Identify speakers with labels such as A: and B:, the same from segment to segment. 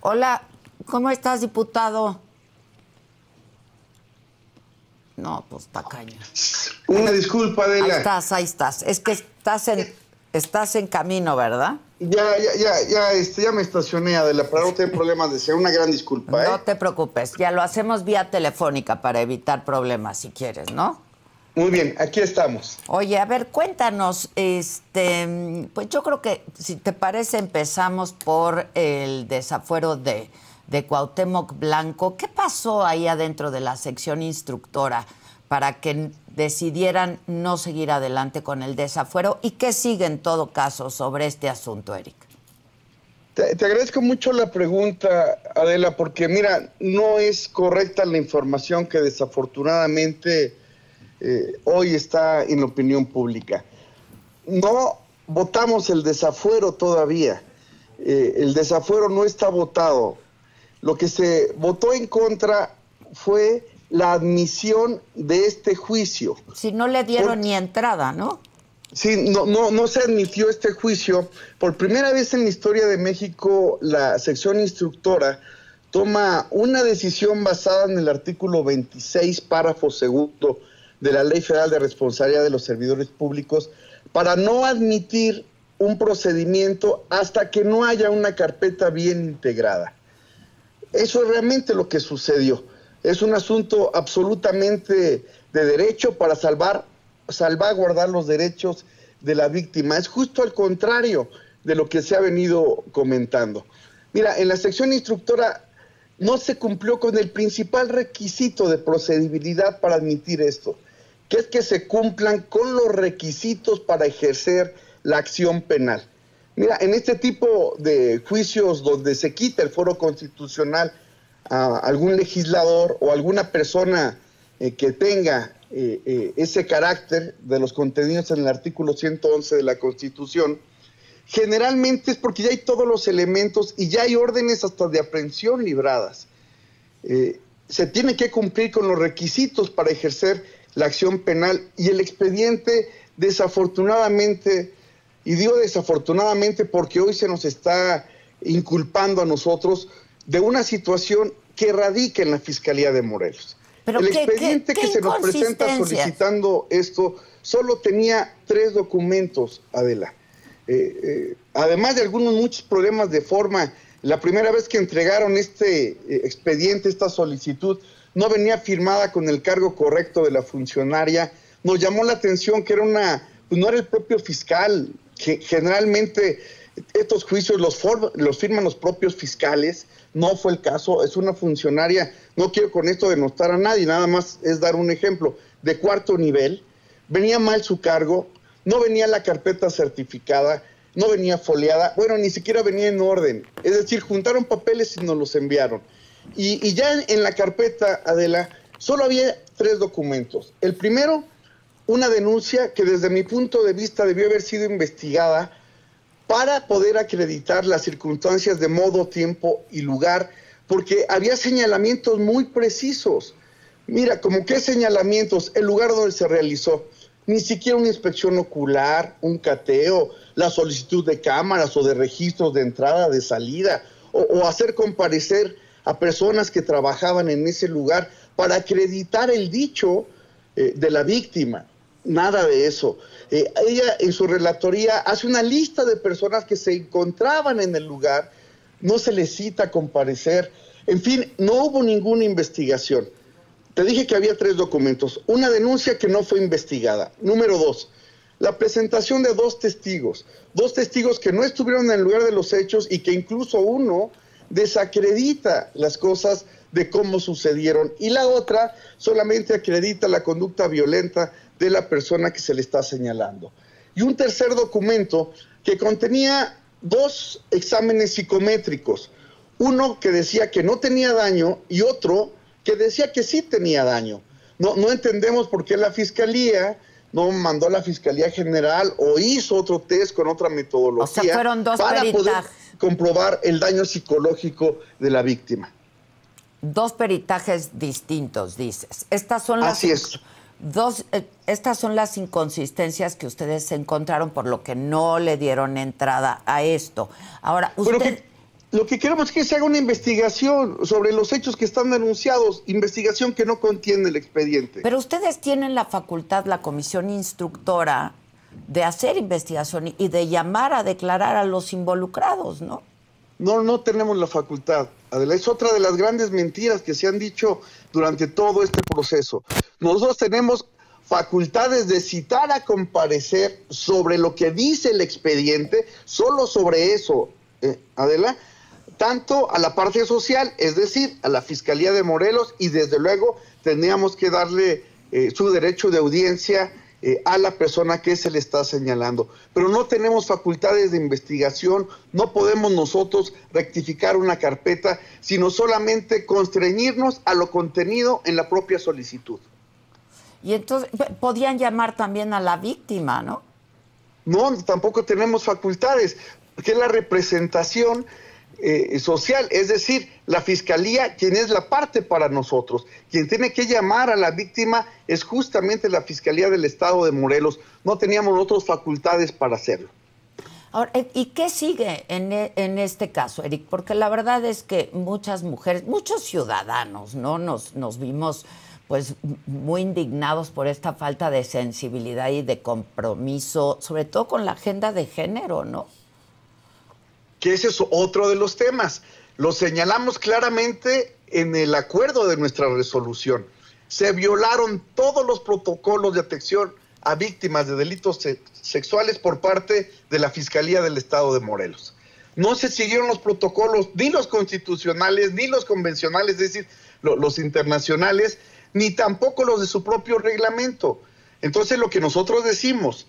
A: Hola, ¿cómo estás, diputado? No, pues está caña.
B: Una disculpa, Adela.
A: Ahí estás. Es que estás en camino, ¿verdad?
B: Ya me estacioné, Adela, para no tener problemas de ser. Una gran disculpa, ¿eh?
A: No te preocupes, ya lo hacemos vía telefónica para evitar problemas, si quieres, ¿no?
B: Muy bien, aquí estamos.
A: Oye, a ver, cuéntanos, pues yo creo que, si te parece, empezamos por el desafuero de Cuauhtémoc Blanco. ¿Qué pasó ahí adentro de la sección instructora para que decidieran no seguir adelante con el desafuero? ¿Y qué sigue en todo caso sobre este asunto, Eric?
B: Te agradezco mucho la pregunta, Adela, porque mira, no es correcta la información que desafortunadamente hoy está en la opinión pública. No votamos el desafuero todavía. El desafuero no está votado. Lo que se votó en contra fue la admisión de este juicio.
A: Si no le dieron ni entrada, ¿no?
B: Sí, no se admitió este juicio. Por primera vez en la historia de México, la sección instructora toma una decisión basada en el artículo 26, párrafo segundo de la Ley Federal de Responsabilidad de los Servidores Públicos para no admitir un procedimiento hasta que no haya una carpeta bien integrada. Eso es realmente lo que sucedió. Es un asunto absolutamente de derecho para salvaguardar los derechos de la víctima. Es justo al contrario de lo que se ha venido comentando. Mira, en la sección instructora no se cumplió con el principal requisito de procedibilidad para admitir esto, que es que se cumplan con los requisitos para ejercer la acción penal. Mira, en este tipo de juicios donde se quita el fuero constitucional a algún legislador o alguna persona que tenga ese carácter de los contenidos en el artículo 111 de la Constitución, generalmente es porque ya hay todos los elementos y ya hay órdenes hasta de aprehensión libradas. Se tiene que cumplir con los requisitos para ejercer la acción penal y el expediente, desafortunadamente, y digo desafortunadamente porque hoy se nos está inculpando a nosotros de una situación que radica en la Fiscalía de Morelos.
A: ¿Pero
B: el expediente que se nos presenta solicitando esto solo tenía 3 documentos, Adela. Además de muchos problemas de forma, la primera vez que entregaron este expediente, esta solicitud, no venía firmada con el cargo correcto de la funcionaria. Nos llamó la atención que pues no era el propio fiscal, que generalmente estos juicios los firman los propios fiscales. No fue el caso, es una funcionaria, no quiero con esto denostar a nadie, nada más es dar un ejemplo, de 4º nivel, venía mal su cargo, no venía la carpeta certificada, no venía foliada, bueno, ni siquiera venía en orden, es decir, juntaron papeles y nos los enviaron. Y ya en la carpeta, Adela, solo había 3 documentos. El primero, una denuncia que desde mi punto de vista debió haber sido investigada para poder acreditar las circunstancias de modo, tiempo y lugar, porque había señalamientos muy precisos. Mira, como qué señalamientos, el lugar donde se realizó, ni siquiera una inspección ocular, un cateo, la solicitud de cámaras o de registros de entrada, de salida, o hacer comparecer a personas que trabajaban en ese lugar para acreditar el dicho de la víctima. Nada de eso. Ella en su relatoría hace una lista de personas que se encontraban en el lugar, no se les cita a comparecer, en fin, no hubo ninguna investigación. Te dije que había 3 documentos, una denuncia que no fue investigada. Número 2, la presentación de 2 testigos que no estuvieron en el lugar de los hechos y que incluso uno desacredita las cosas de cómo sucedieron y la otra solamente acredita la conducta violenta de la persona que se le está señalando. Y un tercer documento que contenía 2 exámenes psicométricos, uno que decía que no tenía daño y otro que decía que sí tenía daño. No entendemos por qué la Fiscalía no mandó a la Fiscalía General o hizo otro test con otra metodología.
A: O sea, fueron 2
B: para
A: peritajes.
B: poder comprobar el daño psicológico de la víctima.
A: 2 peritajes distintos, dices. Estas son las...
B: Así es.
A: Estas son las inconsistencias que ustedes encontraron por lo que no le dieron entrada a esto. Ahora, usted...
B: Lo que queremos es que se haga una investigación sobre los hechos que están denunciados, investigación que no contiene el expediente.
A: Pero ustedes tienen la facultad, la comisión instructora, de hacer investigación y de llamar a declarar a los involucrados, ¿no?
B: No tenemos la facultad, Adela. Es otra de las grandes mentiras que se han dicho durante todo este proceso. Nosotros tenemos facultades de citar a comparecer sobre lo que dice el expediente, solo sobre eso, Adela, tanto a la parte social, es decir, a la Fiscalía de Morelos, y desde luego tendríamos que darle su derecho de audiencia a la persona que se le está señalando. Pero no tenemos facultades de investigación, no podemos nosotros rectificar una carpeta, sino solamente constreñirnos a lo contenido en la propia solicitud.
A: Y entonces, podían llamar también a la víctima, ¿no?
B: No, tampoco tenemos facultades, porque es la representación social, es decir, la Fiscalía, quien es la parte para nosotros. Quien tiene que llamar a la víctima es justamente la Fiscalía del Estado de Morelos. No teníamos otras facultades para hacerlo.
A: Ahora, ¿y qué sigue en este caso, Eric? Porque la verdad es que muchas mujeres, muchos ciudadanos, ¿no? Nos vimos pues muy indignados por esta falta de sensibilidad y de compromiso, sobre todo con la agenda de género, ¿no?
B: Que ese es otro de los temas. Lo señalamos claramente en el acuerdo de nuestra resolución. Se violaron todos los protocolos de atención a víctimas de delitos sexuales por parte de la Fiscalía del Estado de Morelos. No se siguieron los protocolos, ni los constitucionales, ni los convencionales, es decir, los internacionales, ni tampoco los de su propio reglamento. Entonces, lo que nosotros decimos,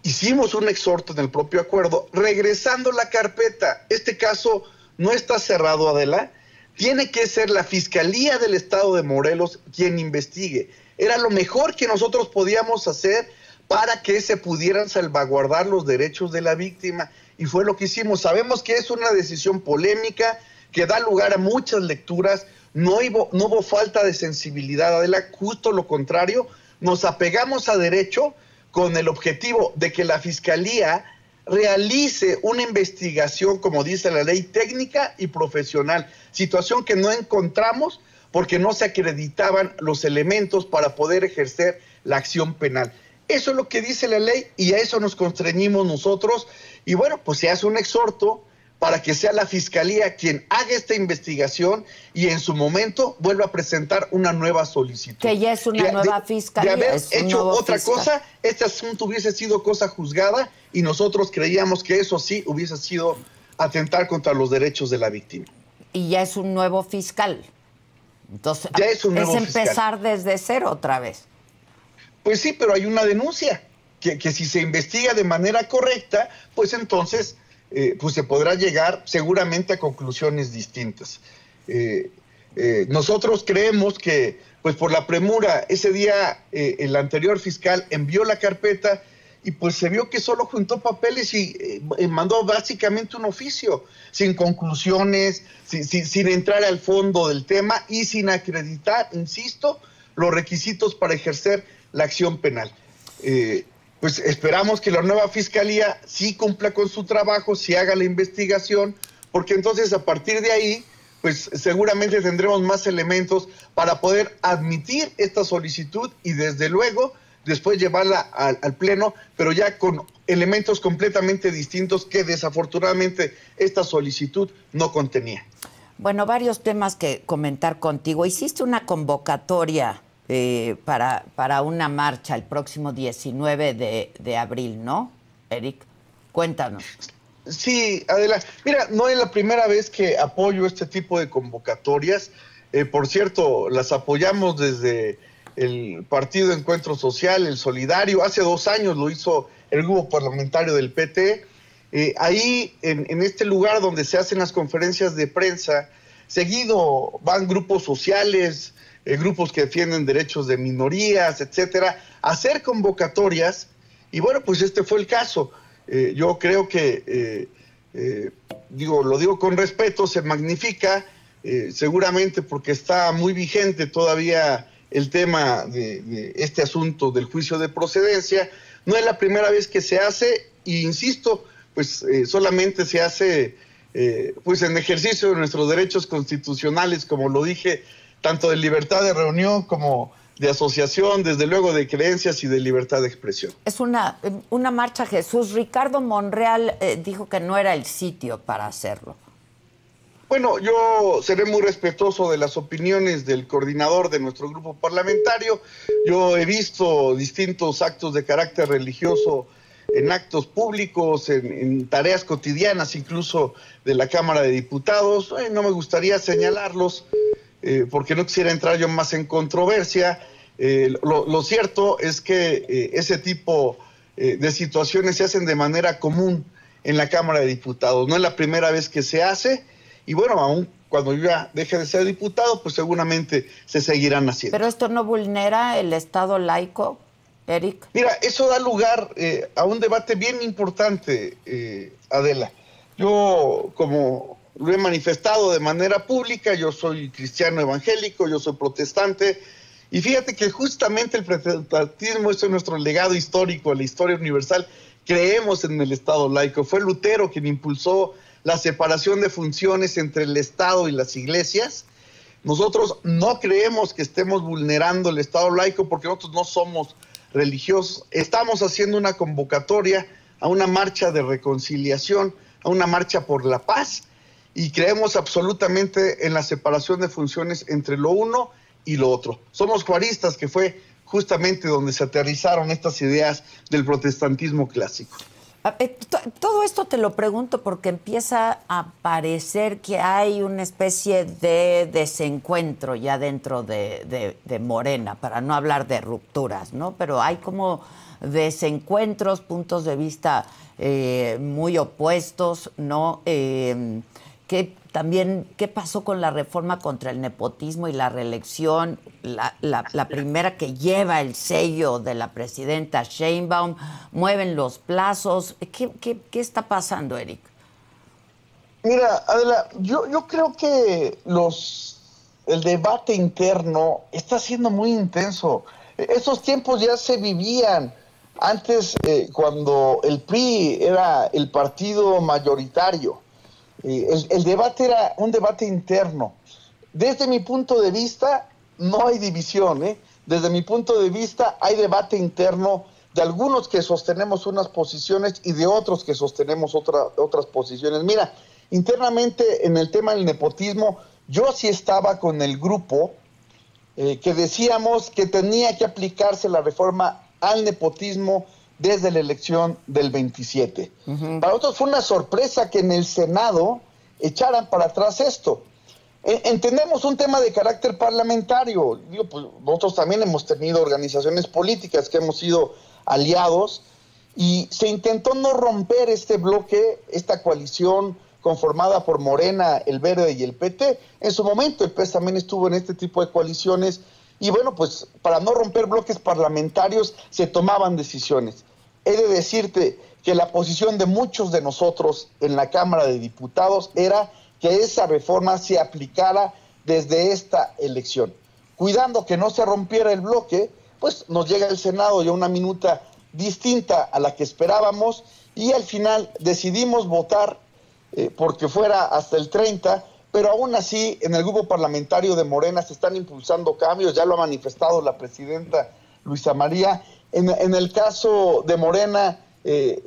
B: hicimos un exhorto en el propio acuerdo, regresando la carpeta. Este caso no está cerrado, Adela. Tiene que ser la Fiscalía del Estado de Morelos quien investigue. Era lo mejor que nosotros podíamos hacer para que se pudieran salvaguardar los derechos de la víctima. Y fue lo que hicimos. Sabemos que es una decisión polémica, que da lugar a muchas lecturas. No hubo falta de sensibilidad, Adela. Justo lo contrario. Nos apegamos a derecho, con el objetivo de que la Fiscalía realice una investigación, como dice la ley, técnica y profesional, situación que no encontramos porque no se acreditaban los elementos para poder ejercer la acción penal. Eso es lo que dice la ley y a eso nos constreñimos nosotros, y bueno, pues se hace un exhorto para que sea la Fiscalía quien haga esta investigación y en su momento vuelva a presentar una nueva solicitud.
A: Que ya es una nueva Fiscalía.
B: De haber hecho otra cosa, este asunto hubiese sido cosa juzgada y nosotros creíamos que eso sí hubiese sido atentar contra los derechos de la víctima.
A: Y ya es un nuevo fiscal. Entonces,
B: ya es un nuevo
A: empezar
B: fiscal.
A: Desde cero otra vez.
B: Pues sí, pero hay una denuncia, que si se investiga de manera correcta, pues entonces pues se podrá llegar seguramente a conclusiones distintas. Nosotros creemos que, pues por la premura, ese día el anterior fiscal envió la carpeta y pues se vio que solo juntó papeles y mandó básicamente un oficio, sin conclusiones, sin entrar al fondo del tema y sin acreditar, insisto, los requisitos para ejercer la acción penal. Pues esperamos que la nueva Fiscalía sí cumpla con su trabajo, sí haga la investigación, porque entonces a partir de ahí, pues seguramente tendremos más elementos para poder admitir esta solicitud y desde luego después llevarla al Pleno, pero ya con elementos completamente distintos que desafortunadamente esta solicitud no contenía.
A: Bueno, varios temas que comentar contigo. Hiciste una convocatoria para una marcha el próximo 19 de abril, ¿no, Eric? Cuéntanos.
B: Sí, Adela. Mira, no es la primera vez que apoyo este tipo de convocatorias. Por cierto, las apoyamos desde el Partido Encuentro Social, el Solidario. Hace 2 años lo hizo el grupo parlamentario del PT. Ahí, en este lugar donde se hacen las conferencias de prensa, seguido van grupos sociales, grupos que defienden derechos de minorías, etcétera, a hacer convocatorias, y bueno, pues este fue el caso. Yo creo que, lo digo con respeto, se magnifica, seguramente porque está muy vigente todavía el tema de este asunto del juicio de procedencia. No es la primera vez que se hace, e insisto, pues solamente se hace pues en ejercicio de nuestros derechos constitucionales, como lo dije, tanto de libertad de reunión como de asociación, desde luego de creencias y de libertad de expresión.
A: Es una marcha, Jesús. Ricardo Monreal dijo que no era el sitio para hacerlo.
B: Bueno, yo seré muy respetuoso de las opiniones del coordinador de nuestro grupo parlamentario. Yo he visto distintos actos de carácter religioso en actos públicos, en tareas cotidianas, incluso de la Cámara de Diputados. No me gustaría señalarlos porque no quisiera entrar yo más en controversia. Lo cierto es que ese tipo de situaciones se hacen de manera común en la Cámara de Diputados. No es la primera vez que se hace. Y bueno, aún cuando yo ya deje de ser diputado, pues seguramente se seguirán haciendo.
A: ¿Pero esto no vulnera el Estado laico, Eric?
B: Mira, eso da lugar a un debate bien importante, Adela. Yo, como lo he manifestado de manera pública, yo soy cristiano evangélico, yo soy protestante, y fíjate que justamente el protestantismo es nuestro legado histórico, la historia universal. Creemos en el Estado laico. Fue Lutero quien impulsó la separación de funciones entre el Estado y las iglesias. Nosotros no creemos que estemos vulnerando el Estado laico porque nosotros no somos religiosos. Estamos haciendo una convocatoria a una marcha de reconciliación, a una marcha por la paz, y creemos absolutamente en la separación de funciones entre lo uno y lo otro. Somos juaristas, que fue justamente donde se aterrizaron estas ideas del protestantismo clásico.
A: Todo esto te lo pregunto porque empieza a parecer que hay una especie de desencuentro ya dentro de Morena, para no hablar de rupturas, ¿no? Pero hay como desencuentros, puntos de vista muy opuestos, ¿no? ¿Qué pasó con la reforma contra el nepotismo y la reelección? La primera que lleva el sello de la presidenta Sheinbaum, mueven los plazos. ¿Qué está pasando, Eric?
B: Mira, Adela, yo creo que el debate interno está siendo muy intenso. Esos tiempos ya se vivían antes, cuando el PRI era el partido mayoritario. El debate era un debate interno. Desde mi punto de vista, no hay división, ¿eh? Desde mi punto de vista, hay debate interno de algunos que sostenemos unas posiciones y de otros que sostenemos otras posiciones. Mira, internamente en el tema del nepotismo, yo sí estaba con el grupo que decíamos que tenía que aplicarse la reforma al nepotismo desde la elección del 27. Para nosotros fue una sorpresa que en el Senado echaran para atrás esto. Entendemos un tema de carácter parlamentario. Pues nosotros también hemos tenido organizaciones políticas que hemos sido aliados y se intentó no romper este bloque, esta coalición conformada por Morena, el Verde y el PT. En su momento el PES también estuvo en este tipo de coaliciones. Y bueno, pues para no romper bloques parlamentarios se tomaban decisiones. He de decirte que la posición de muchos de nosotros en la Cámara de Diputados era que esa reforma se aplicara desde esta elección. Cuidando que no se rompiera el bloque, pues nos llega el Senado ya una minuta distinta a la que esperábamos y al final decidimos votar porque fuera hasta el 30, pero aún así en el grupo parlamentario de Morena se están impulsando cambios, ya lo ha manifestado la presidenta Luisa María. En el caso de Morena,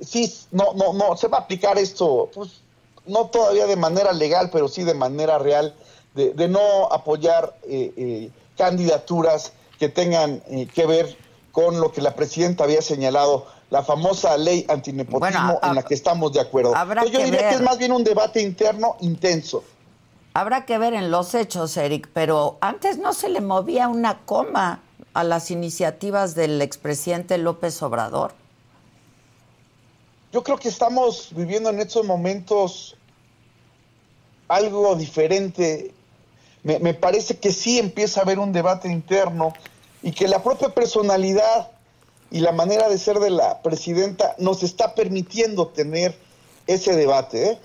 B: sí, no se va a aplicar esto, pues no todavía de manera legal, pero sí de manera real, de no apoyar candidaturas que tengan que ver con lo que la presidenta había señalado, la famosa ley antinepotismo, en la que estamos de acuerdo. Entonces, yo diría que es más bien un debate interno intenso.
A: Habrá que ver en los hechos, Eric, pero antes no se le movía una coma a las iniciativas del expresidente López Obrador.
B: Yo creo que estamos viviendo en estos momentos algo diferente. Me parece que sí empieza a haber un debate interno y que la propia personalidad y la manera de ser de la presidenta nos está permitiendo tener ese debate.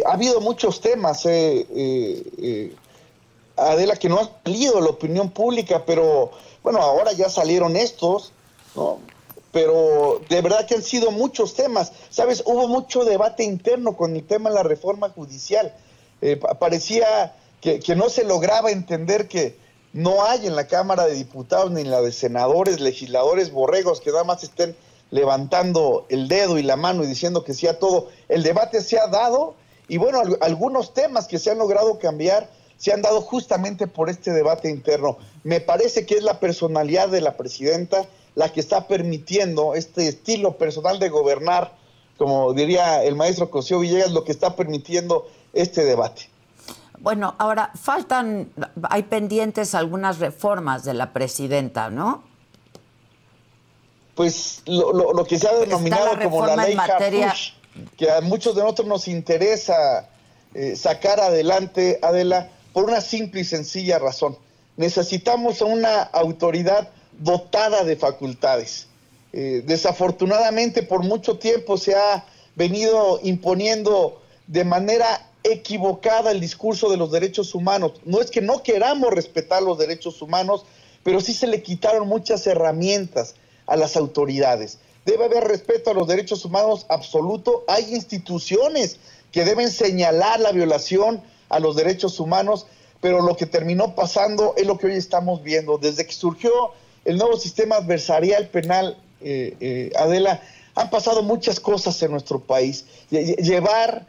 B: Ha habido muchos temas, Adela, que no han salido a la opinión pública, pero bueno, ahora ya salieron estos, ¿no? pero de verdad que han sido muchos temas. ¿Sabes? Hubo mucho debate interno con el tema de la reforma judicial. Parecía que no se lograba entender que no hay en la Cámara de Diputados ni en la de senadores, legisladores, borregos que nada más estén levantando el dedo y la mano y diciendo que sí a todo. El debate se ha dado y bueno, algunos temas que se han logrado cambiar se han dado justamente por este debate interno. Me parece que es la personalidad de la presidenta la que está permitiendo este estilo personal de gobernar, como diría el maestro Cosío Villegas, lo que está permitiendo este debate.
A: Bueno, ahora hay pendientes algunas reformas de la presidenta, ¿no?
B: Pues lo que se ha denominado como la ley Harfuch, que a muchos de nosotros nos interesa sacar adelante, Adela, por una simple y sencilla razón. Necesitamos a una autoridad dotada de facultades. Desafortunadamente, por mucho tiempo se ha venido imponiendo de manera equivocada el discurso de los derechos humanos. No es que no queramos respetar los derechos humanos, pero sí se le quitaron muchas herramientas a las autoridades. Debe haber respeto a los derechos humanos absoluto. Hay instituciones que deben señalar la violación a los derechos humanos, pero lo que terminó pasando es lo que hoy estamos viendo. Desde que surgió el nuevo sistema adversarial penal, Adela, han pasado muchas cosas en nuestro país. Llevar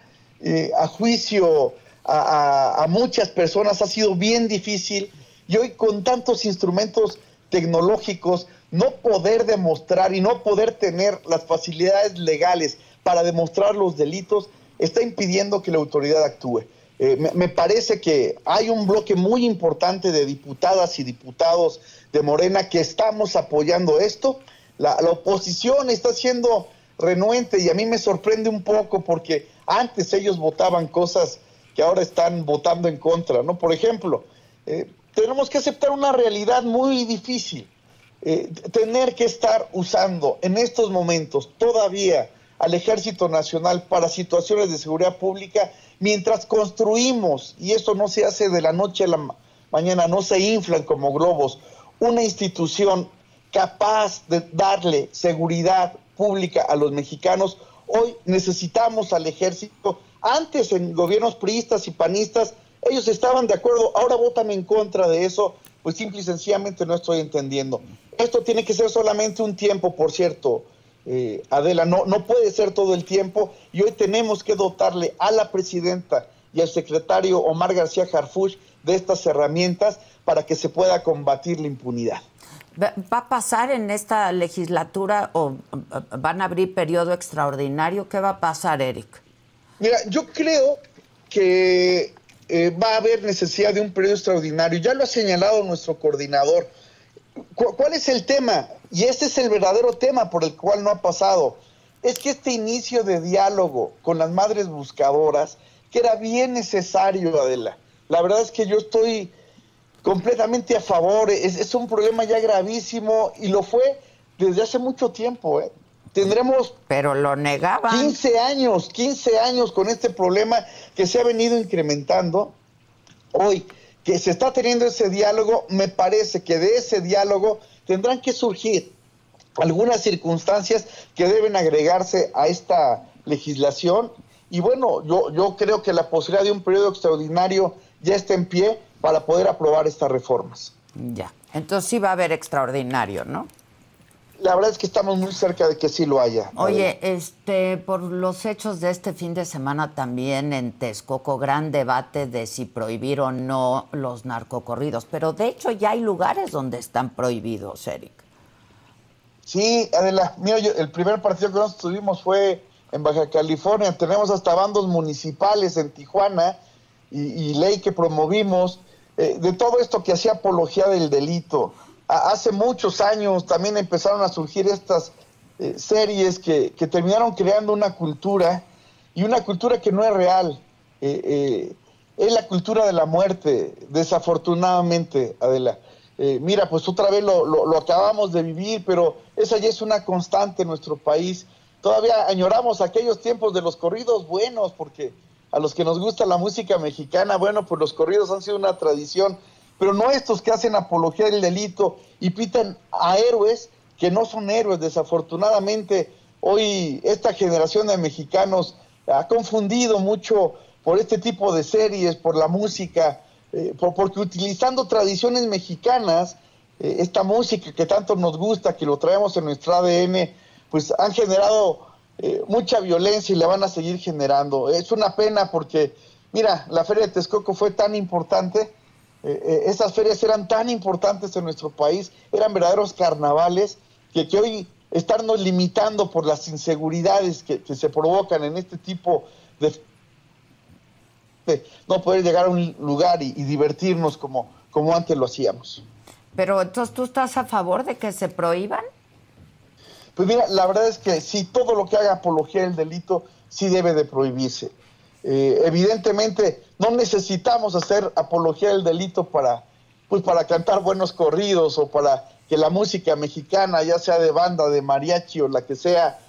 B: a juicio a muchas personas ha sido bien difícil, y hoy con tantos instrumentos tecnológicos, no poder demostrar y no poder tener las facilidades legales para demostrar los delitos está impidiendo que la autoridad actúe. Me parece que hay un bloque muy importante de diputadas y diputados de Morena que estamos apoyando esto. La oposición está siendo renuente y a mí me sorprende un poco porque antes ellos votaban cosas que ahora están votando en contra, ¿no? Por ejemplo, tenemos que aceptar una realidad muy difícil. Tener que estar usando en estos momentos todavía al Ejército Nacional para situaciones de seguridad pública, mientras construimos, y esto no se hace de la noche a la mañana, no se inflan como globos, una institución capaz de darle seguridad pública a los mexicanos. Hoy necesitamos al Ejército. Antes, en gobiernos priistas y panistas, ellos estaban de acuerdo, ahora votan en contra de eso, pues simple y sencillamente no estoy entendiendo. Esto tiene que ser solamente un tiempo, por cierto, Adela, no puede ser todo el tiempo, y hoy tenemos que dotarle a la presidenta y al secretario Omar García Harfuch de estas herramientas para que se pueda combatir la impunidad.
A: ¿Va a pasar en esta legislatura o van a abrir periodo extraordinario? ¿Qué va a pasar, Eric?
B: Mira, yo creo que va a haber necesidad de un periodo extraordinario. Ya lo ha señalado nuestro coordinador. ¿Cuál es el tema? Y este es el verdadero tema por el cual no ha pasado. Es que este inicio de diálogo con las madres buscadoras, que era bien necesario, Adela. La verdad es que yo estoy completamente a favor. Es un problema ya gravísimo y lo fue desde hace mucho tiempo. Tendremos...
A: Pero lo negaban.
B: 15 años con este problema que se ha venido incrementando. Hoy que se está teniendo ese diálogo, me parece que de ese diálogo tendrán que surgir algunas circunstancias que deben agregarse a esta legislación. Y bueno, yo creo que la posibilidad de un periodo extraordinario ya está en pie para poder aprobar estas reformas.
A: Ya, entonces sí va a haber extraordinario, ¿no?
B: La verdad es que estamos muy cerca de que sí lo haya.
A: Oye, por los hechos de este fin de semana también en Texcoco, gran debate de si prohibir o no los narcocorridos, pero de hecho ya hay lugares donde están prohibidos, Eric.
B: Sí, Adela, mira, el primer partido que nosotros tuvimos fue en Baja California, tenemos hasta bandos municipales en Tijuana y ley que promovimos, de todo esto que hacía apología del delito. Hace muchos años también empezaron a surgir estas series que terminaron creando una cultura, y una cultura que no es real. Es la cultura de la muerte, desafortunadamente, Adela. Mira, pues otra vez lo acabamos de vivir, pero esa ya es una constante en nuestro país. Todavía añoramos aquellos tiempos de los corridos buenos, porque a los que nos gusta la música mexicana, bueno, pues los corridos han sido una tradición, pero no estos que hacen apología del delito y pitan a héroes que no son héroes. Desafortunadamente, hoy esta generación de mexicanos ha confundido mucho por este tipo de series, por la música, porque utilizando tradiciones mexicanas, esta música que tanto nos gusta, que lo traemos en nuestro ADN, pues han generado mucha violencia y la van a seguir generando. Es una pena porque, mira, la Feria de Texcoco fue tan importante, esas ferias eran tan importantes en nuestro país, eran verdaderos carnavales, que hoy estarnos limitando por las inseguridades que se provocan en este tipo de no poder llegar a un lugar y divertirnos como antes lo hacíamos.
A: Pero entonces, ¿tú estás a favor de que se prohíban?
B: Pues mira, la verdad es que sí, todo lo que haga apología del delito sí debe de prohibirse. Evidentemente, no necesitamos hacer apología del delito para cantar buenos corridos o para que la música mexicana, ya sea de banda, de mariachi o la que sea,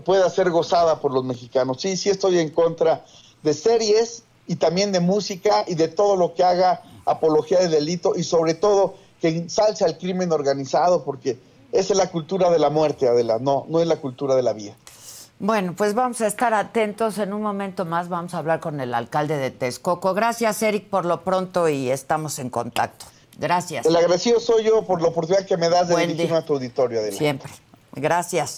B: pueda ser gozada por los mexicanos. Sí, sí estoy en contra de series y también de música y de todo lo que haga apología del delito y sobre todo que ensalce al crimen organizado, porque esa es la cultura de la muerte, Adela, no es la cultura de la vida.
A: Bueno, pues vamos a estar atentos. En un momento más vamos a hablar con el alcalde de Texcoco. Gracias, Eric, por lo pronto y estamos en contacto. Gracias.
B: El agradecido soy yo por la oportunidad que me das de dirigirme a tu auditorio, Adela.
A: Siempre. Gracias.